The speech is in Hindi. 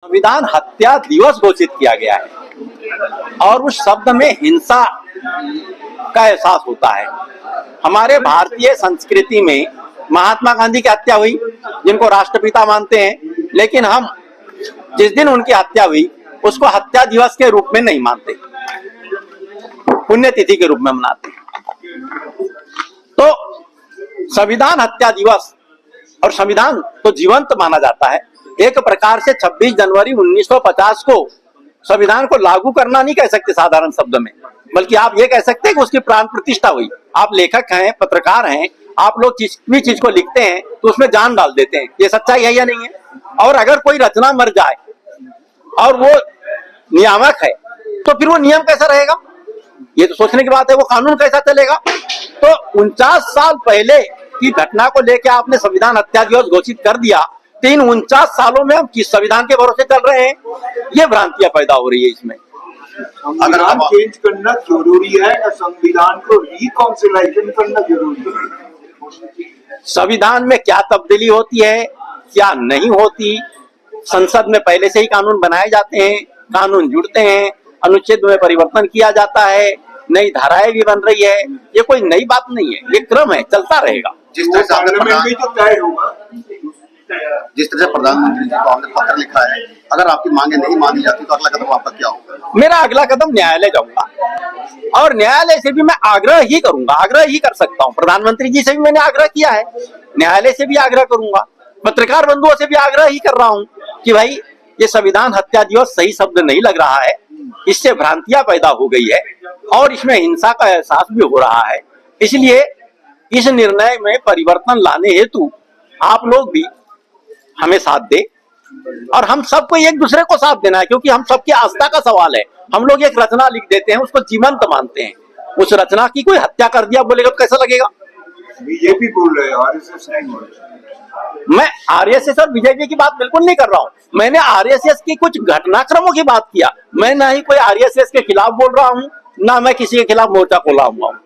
संविधान हत्या दिवस घोषित किया गया है और उस शब्द में हिंसा का एहसास होता है। हमारे भारतीय संस्कृति में महात्मा गांधी की हत्या हुई, जिनको राष्ट्रपिता मानते हैं, लेकिन हम जिस दिन उनकी हत्या हुई उसको हत्या दिवस के रूप में नहीं मानते, पुण्यतिथि के रूप में मनाते। तो संविधान हत्या दिवस और संविधान तो जीवंत माना जाता है। एक प्रकार से 26 जनवरी 1950 को संविधान को लागू करना नहीं कह सकते साधारण शब्द में, बल्कि आप ये कह सकते हैं कि उसकी प्राण प्रतिष्ठा हुई। आप लेखक हैं, पत्रकार हैं, आप लोग भी चीज को लिखते हैं तो उसमें जान डाल देते हैं। ये सच्चाई है या नहीं है? और अगर कोई रचना मर जाए और वो नियामक है तो फिर वो नियम कैसा रहेगा? ये तो सोचने की बात है। वो कानून कैसा चलेगा? तो 49 साल पहले की घटना को लेकर आपने संविधान हत्या दिवस घोषित कर दिया, तो इन 49 सालों में हम किस संविधान के भरोसे चल रहे हैं? ये भ्रांतियां पैदा हो रही है इसमें। संविधान चेंज करना जरूरी है या संविधान को रिकॉन्सिलाइजेशन करना जरूरी है? संविधान में क्या तब्दीली होती है, क्या नहीं होती? संसद में पहले से ही कानून बनाए जाते हैं, कानून जुड़ते हैं, अनुच्छेद में परिवर्तन किया जाता है, नई धाराएं भी बन रही है। ये कोई नई बात नहीं है, ये क्रम है, चलता रहेगा। जिस तरह से प्रधानमंत्री जी को हमने पत्र लिखा है, अगर आपकी मांगे नहीं मानी जाती तो अगला कदम आपका क्या होगा? मेरा अगला कदम न्यायालय जाऊंगा और न्यायालय से भी मैं आग्रह ही करूंगा, आग्रह ही कर सकता हूं। प्रधानमंत्री जी से भी मैंने आग्रह किया है, न्यायालय से भी आग्रह करूंगा, पत्रकार बंधुओं से भी आग्रह ही कर रहा हूं कि भाई ये संविधान हत्या दिवस सही शब्द नहीं लग रहा है, इससे भ्रांतियां पैदा हो गई है और इसमें हिंसा का एहसास भी हो रहा है। इसलिए इस निर्णय में परिवर्तन लाने हेतु आप लोग भी हमें साथ दे और हम सबको एक दूसरे को साथ देना है, क्योंकि हम सबकी आस्था का सवाल है। हम लोग एक रचना लिख देते हैं, उसको जीवंत मानते हैं, उस रचना की कोई हत्या कर दिया बोलेगा तो कैसा लगेगा? बीजेपी बोल रहे हैं, आरएसएस नहीं बोल रहे। मैं आरएसएस और बीजेपी की बात बिल्कुल नहीं कर रहा हूं। मैंने आरएसएस की कुछ घटनाक्रमों की बात किया। मैं ना ही कोई आरएसएस के खिलाफ बोल रहा हूं, ना मैं किसी के खिलाफ मोर्चा खोला हुआ हूं।